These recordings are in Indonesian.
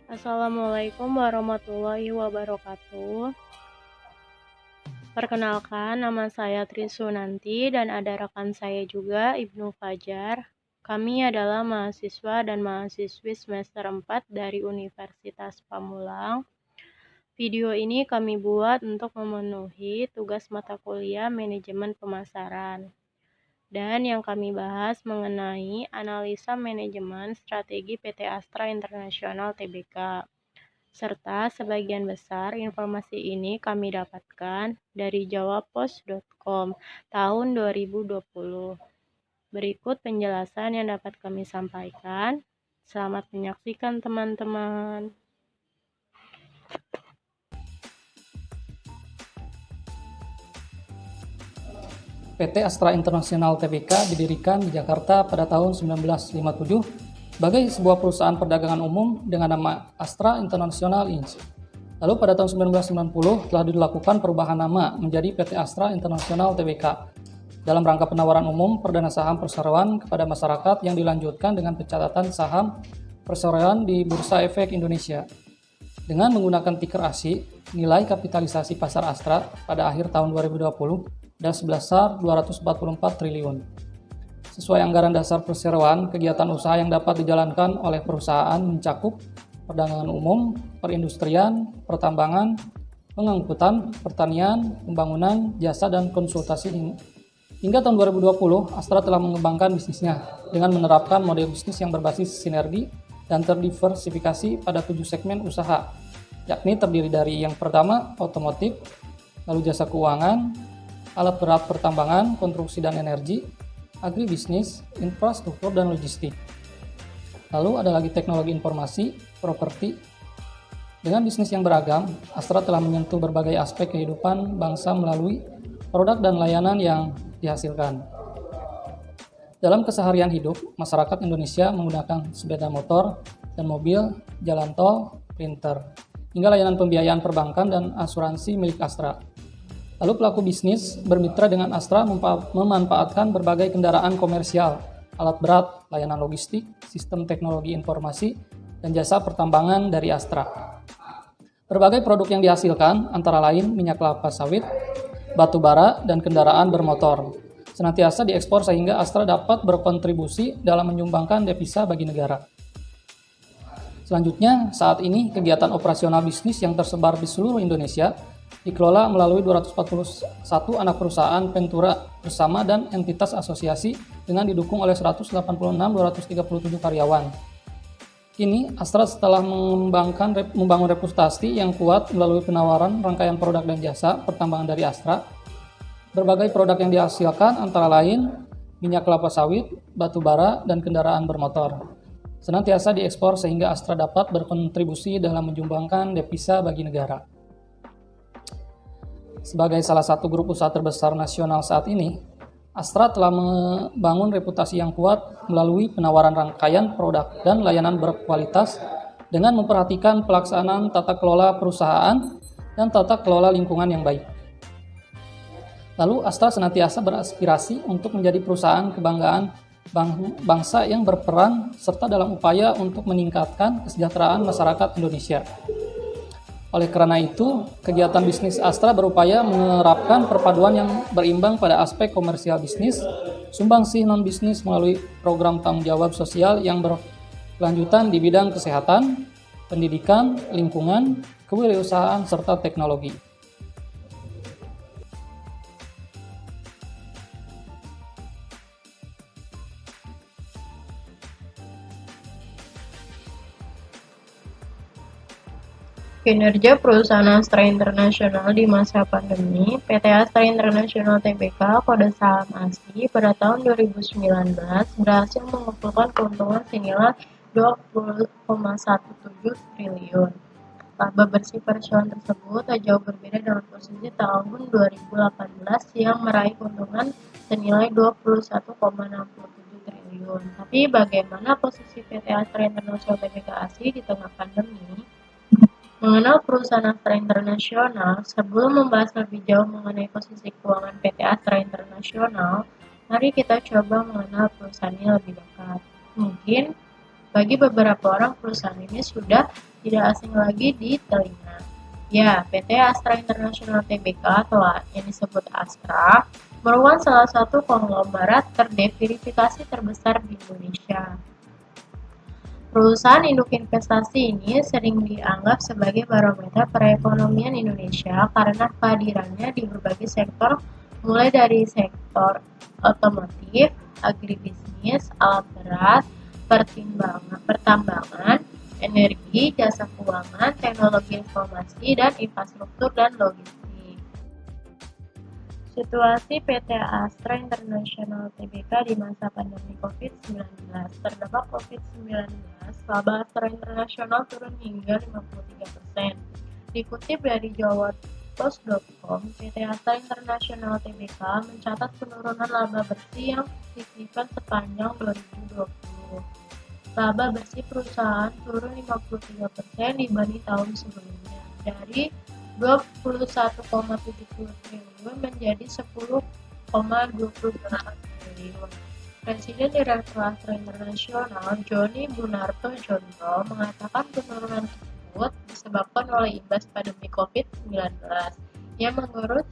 Assalamualaikum warahmatullahi wabarakatuh. Perkenalkan, nama saya Trisunanti dan ada rekan saya juga, Ibnu Fajar. Kami adalah mahasiswa dan mahasiswi semester 4 dari Universitas Pamulang. Video ini kami buat untuk memenuhi tugas mata kuliah manajemen pemasaran. Dan yang kami bahas mengenai analisa manajemen strategi PT Astra International Tbk. Serta sebagian besar informasi ini kami dapatkan dari jawabpos.com tahun 2020. Berikut penjelasan yang dapat kami sampaikan. Selamat menyaksikan teman-teman. PT Astra International Tbk didirikan di Jakarta pada tahun 1957 sebagai sebuah perusahaan perdagangan umum dengan nama Astra International Inc. Lalu pada tahun 1990 telah dilakukan perubahan nama menjadi PT Astra International Tbk dalam rangka penawaran umum perdana saham perseroan kepada masyarakat yang dilanjutkan dengan pencatatan saham perseroan di Bursa Efek Indonesia. Dengan menggunakan tiker ASI, nilai kapitalisasi pasar Astra pada akhir tahun 2020 dan sebesar 244 triliun. Sesuai anggaran dasar perseroan, kegiatan usaha yang dapat dijalankan oleh perusahaan mencakup perdagangan umum, perindustrian, pertambangan, pengangkutan, pertanian, pembangunan, jasa, dan konsultasi. Hingga tahun 2020, Astra telah mengembangkan bisnisnya dengan menerapkan model bisnis yang berbasis sinergi dan terdiversifikasi pada 7 segmen usaha, yakni terdiri dari yang pertama, otomotif, lalu jasa keuangan, alat berat pertambangan, konstruksi dan energi, agribisnis, infrastruktur, dan logistik. Lalu ada lagi teknologi informasi, properti. Dengan bisnis yang beragam, Astra telah menyentuh berbagai aspek kehidupan bangsa melalui produk dan layanan yang dihasilkan. Dalam keseharian hidup, masyarakat Indonesia menggunakan sepeda motor dan mobil, jalan tol, printer, hingga layanan pembiayaan perbankan dan asuransi milik Astra. Lalu pelaku bisnis bermitra dengan Astra memanfaatkan berbagai kendaraan komersial, alat berat, layanan logistik, sistem teknologi informasi, dan jasa pertambangan dari Astra. Berbagai produk yang dihasilkan antara lain minyak kelapa sawit, batu bara, dan kendaraan bermotor. Senantiasa diekspor sehingga Astra dapat berkontribusi dalam menyumbangkan devisa bagi negara. Selanjutnya, saat ini kegiatan operasional bisnis yang tersebar di seluruh Indonesia dikelola melalui 241 anak perusahaan Ventura bersama dan entitas asosiasi dengan didukung oleh 186.237 karyawan. Kini, Astra setelah membangun reputasi yang kuat melalui penawaran rangkaian produk dan jasa pertambangan dari Astra. Berbagai produk yang dihasilkan antara lain minyak kelapa sawit, batu bara, dan kendaraan bermotor. Senantiasa diekspor sehingga Astra dapat berkontribusi dalam menyumbangkan devisa bagi negara. Sebagai salah satu grup usaha terbesar nasional saat ini, Astra telah membangun reputasi yang kuat melalui penawaran rangkaian produk dan layanan berkualitas dengan memperhatikan pelaksanaan tata kelola perusahaan dan tata kelola lingkungan yang baik. Lalu Astra senantiasa beraspirasi untuk menjadi perusahaan kebanggaan bangsa yang berperan serta dalam upaya untuk meningkatkan kesejahteraan masyarakat Indonesia. Oleh karena itu, kegiatan bisnis Astra berupaya menerapkan perpaduan yang berimbang pada aspek komersial bisnis, sumbangsih non-bisnis melalui program tanggung jawab sosial yang berkelanjutan di bidang kesehatan, pendidikan, lingkungan, kewirausahaan, serta teknologi. Kinerja perusahaan Astra International di masa pandemi. PT Astra International Tbk kode saham ASI pada tahun 2019 berhasil mengumpulkan keuntungan senilai 20,17 triliun. Laba bersih perseroan tersebut tak jauh berbeda dengan posisi tahun 2018 yang meraih keuntungan senilai 21,67 triliun. Tapi bagaimana posisi PT Astra International Tbk ASI di tengah pandemi? Mengenal perusahaan Astra International, sebelum membahas lebih jauh mengenai posisi keuangan PT Astra International, mari kita coba mengenal perusahaan ini lebih dekat. Mungkin bagi beberapa orang perusahaan ini sudah tidak asing lagi di telinga. Ya, PT Astra International Tbk atau yang disebut Astra merupakan salah satu konglomerat terverifikasi terbesar di Indonesia. Perusahaan induk investasi ini sering dianggap sebagai barometer perekonomian Indonesia karena kehadirannya di berbagai sektor mulai dari sektor otomotif, agribisnis, alat berat, pertambangan, energi, jasa keuangan, teknologi informasi, dan infrastruktur dan logistik. Situasi PT Astra International Tbk di masa pandemi COVID-19. Terdampak COVID-19, laba Astra International turun hingga 53%. Dikutip dari jawapost.com, PT Astra International Tbk mencatat penurunan laba bersih yang signifikan sepanjang 2020. Laba bersih perusahaan turun 53% dibanding tahun sebelumnya, dari 21,70 triliun menjadi 10,28 triliun. Presiden Direktur Astra International Joni Bunarto Jondo mengatakan penurunan tersebut disebabkan oleh imbas pandemi COVID-19 yang menggerus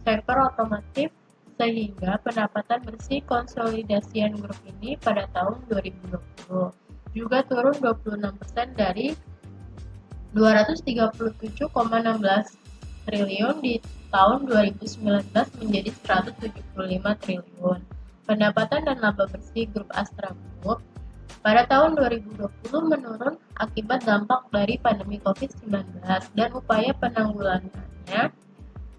sektor otomotif sehingga pendapatan bersih konsolidasian grup ini pada tahun 2020 juga turun 26% dari 237,16 triliun di tahun 2019 menjadi 175 triliun. Pendapatan dan laba bersih grup Astra Group pada tahun 2020 menurun akibat dampak dari pandemi COVID-19 dan upaya penanggulangannya.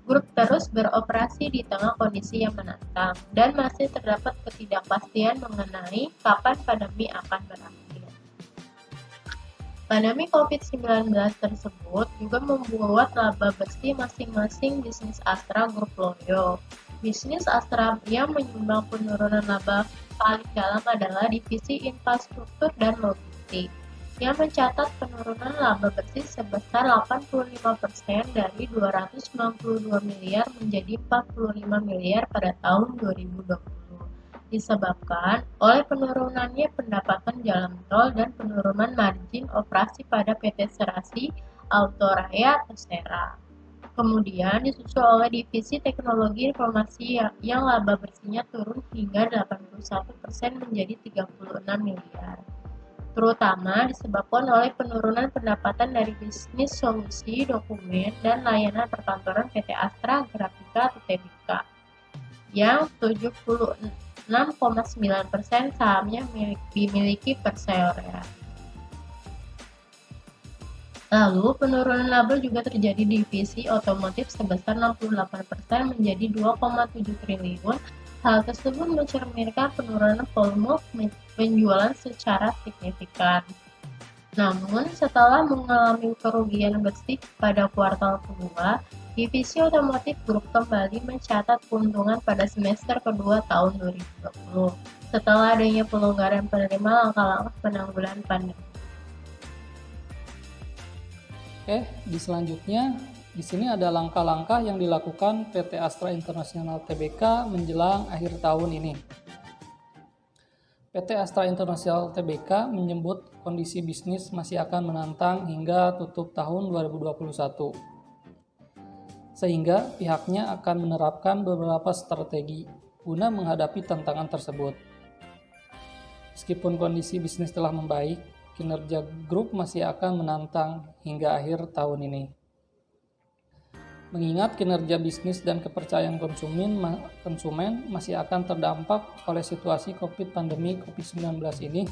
Grup terus beroperasi di tengah kondisi yang menantang dan masih terdapat ketidakpastian mengenai kapan pandemi akan berakhir. Pandemi COVID-19 tersebut juga membuat laba bersih masing-masing bisnis Astra Group loyo. Bisnis Astra yang menyumbang penurunan laba paling dalam adalah divisi infrastruktur dan logistik, yang mencatat penurunan laba bersih sebesar 85% dari 292 miliar menjadi 45 miliar pada tahun 2020. Disebabkan oleh penurunannya pendapatan jalan tol dan penurunan margin operasi pada PT Serasi Auto Raya atau Sera. Kemudian disusul oleh divisi teknologi informasi yang laba bersihnya turun hingga 81% menjadi 36 miliar. Terutama disebabkan oleh penurunan pendapatan dari bisnis solusi dokumen dan layanan perkantoran PT Astra Grafika atau Tbk yang 76,9% sahamnya dimiliki Persero. Lalu, penurunan laba juga terjadi di divisi otomotif sebesar 68% menjadi 2,7 triliun. Hal tersebut mencerminkan penurunan volume penjualan secara signifikan. Namun, setelah mengalami kerugian bersih pada kuartal kedua, divisi otomotif grup kembali mencatat keuntungan pada semester kedua tahun 2020 setelah adanya pelonggaran penerima langkah-langkah penanggulangan pandemi. Di selanjutnya, di sini ada langkah-langkah yang dilakukan PT Astra International Tbk menjelang akhir tahun ini. PT Astra International Tbk menyebut kondisi bisnis masih akan menantang hingga tutup tahun 2021. Sehingga pihaknya akan menerapkan beberapa strategi guna menghadapi tantangan tersebut. Meskipun kondisi bisnis telah membaik, kinerja grup masih akan menantang hingga akhir tahun ini. Mengingat kinerja bisnis dan kepercayaan konsumen masih akan terdampak oleh situasi pandemi COVID-19 ini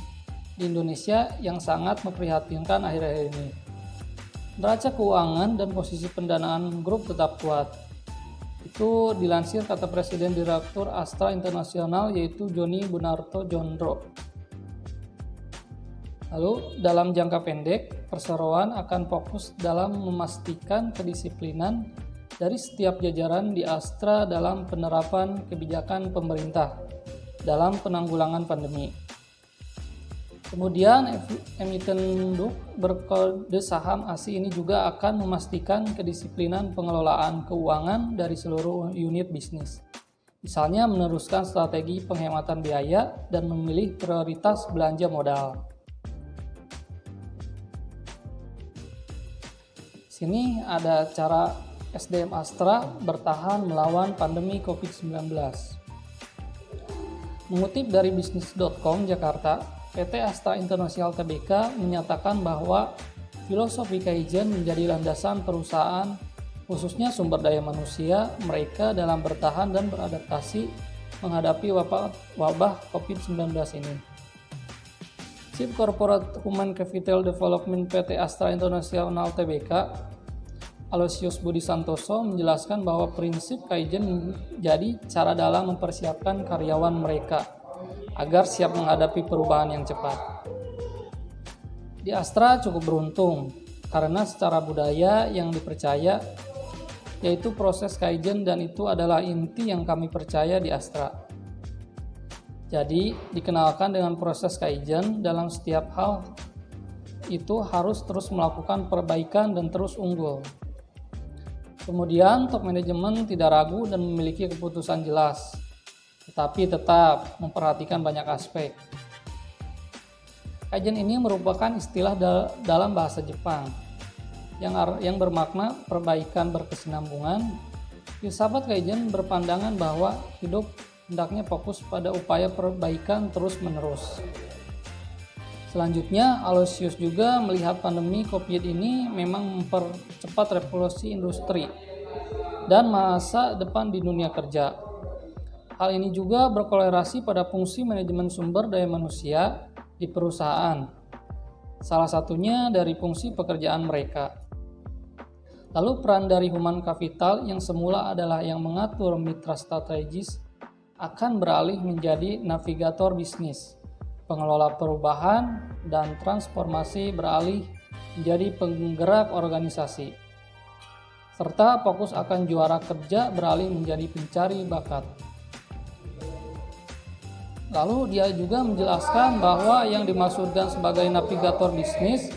di Indonesia yang sangat memprihatinkan akhir-akhir ini. Neraca keuangan dan posisi pendanaan grup tetap kuat. Itu dilansir kata Presiden Direktur Astra International yaitu Joni Bunarto Jondo. Lalu dalam jangka pendek, perseroan akan fokus dalam memastikan kedisiplinan dari setiap jajaran di Astra dalam penerapan kebijakan pemerintah dalam penanggulangan pandemi. Kemudian emiten induk berkode saham ASI ini juga akan memastikan kedisiplinan pengelolaan keuangan dari seluruh unit bisnis. Misalnya meneruskan strategi penghematan biaya dan memilih prioritas belanja modal. Sini ada cara SDM Astra bertahan melawan pandemi COVID-19. Mengutip dari bisnis.com Jakarta, PT Astra International Tbk menyatakan bahwa filosofi Kaizen menjadi landasan perusahaan, khususnya sumber daya manusia, mereka dalam bertahan dan beradaptasi menghadapi wabah COVID-19 ini. Chief Corporate Human Capital Development PT Astra International Tbk, Aloysius Budi Santoso menjelaskan bahwa prinsip Kaizen menjadi cara dalam mempersiapkan karyawan mereka agar siap menghadapi perubahan yang cepat. Di Astra cukup beruntung karena secara budaya yang dipercaya yaitu proses Kaizen, dan itu adalah inti yang kami percaya di Astra. Jadi, dikenalkan dengan proses Kaizen dalam setiap hal itu harus terus melakukan perbaikan dan terus unggul. Kemudian, top manajemen tidak ragu dan memiliki keputusan jelas, tetapi tetap memperhatikan banyak aspek. Kaizen ini merupakan istilah dalam bahasa Jepang yang bermakna perbaikan berkesinambungan. Filsafat Kaizen berpandangan bahwa hidup hendaknya fokus pada upaya perbaikan terus-menerus. Selanjutnya, Aloysius juga melihat pandemi COVID ini memang mempercepat revolusi industri dan masa depan di dunia kerja. Hal ini juga berkorelasi pada fungsi manajemen sumber daya manusia di perusahaan, salah satunya dari fungsi pekerjaan mereka. Lalu peran dari human capital yang semula adalah yang mengatur mitra strategis akan beralih menjadi navigator bisnis, pengelola perubahan, dan transformasi beralih menjadi penggerak organisasi, serta fokus akan juara kerja beralih menjadi pencari bakat. Lalu dia juga menjelaskan bahwa yang dimaksudkan sebagai navigator bisnis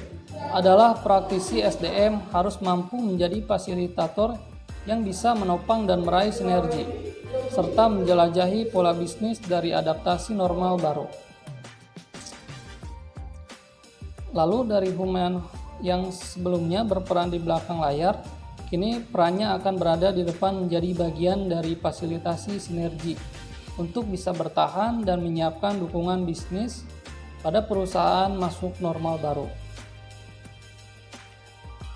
adalah praktisi SDM harus mampu menjadi fasilitator yang bisa menopang dan meraih sinergi, serta menjelajahi pola bisnis dari adaptasi normal baru. Lalu dari human yang sebelumnya berperan di belakang layar, kini perannya akan berada di depan menjadi bagian dari fasilitasi sinergi untuk bisa bertahan dan menyiapkan dukungan bisnis pada perusahaan masuk normal baru.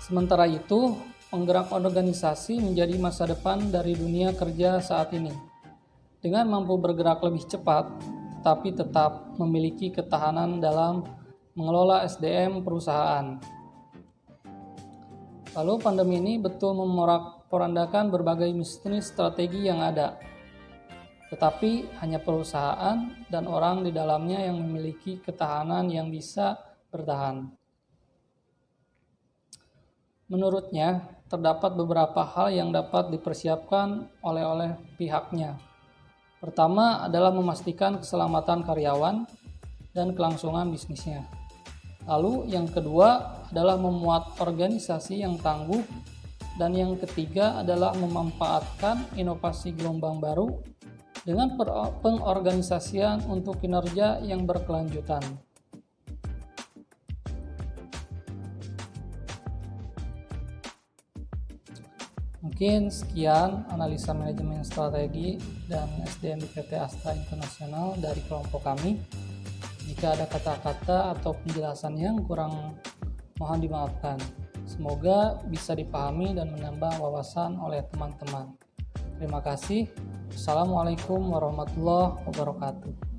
Sementara itu, penggerak organisasi menjadi masa depan dari dunia kerja saat ini. Dengan mampu bergerak lebih cepat, tetapi tetap memiliki ketahanan dalam mengelola SDM perusahaan. Lalu pandemi ini betul memorak-porandakan berbagai bisnis strategi yang ada. Tetapi hanya perusahaan dan orang di dalamnya yang memiliki ketahanan yang bisa bertahan. Menurutnya, terdapat beberapa hal yang dapat dipersiapkan oleh pihaknya. Pertama adalah memastikan keselamatan karyawan dan kelangsungan bisnisnya. Lalu yang kedua adalah memuat organisasi yang tangguh, dan yang ketiga adalah memanfaatkan inovasi gelombang baru dengan pengorganisasian untuk kinerja yang berkelanjutan. Mungkin sekian analisa manajemen strategi dan SDM di PT Astra International dari kelompok kami. Jika ada kata-kata atau penjelasan yang kurang, mohon dimaafkan. Semoga bisa dipahami dan menambah wawasan oleh teman-teman. Terima kasih. Assalamualaikum warahmatullahi wabarakatuh.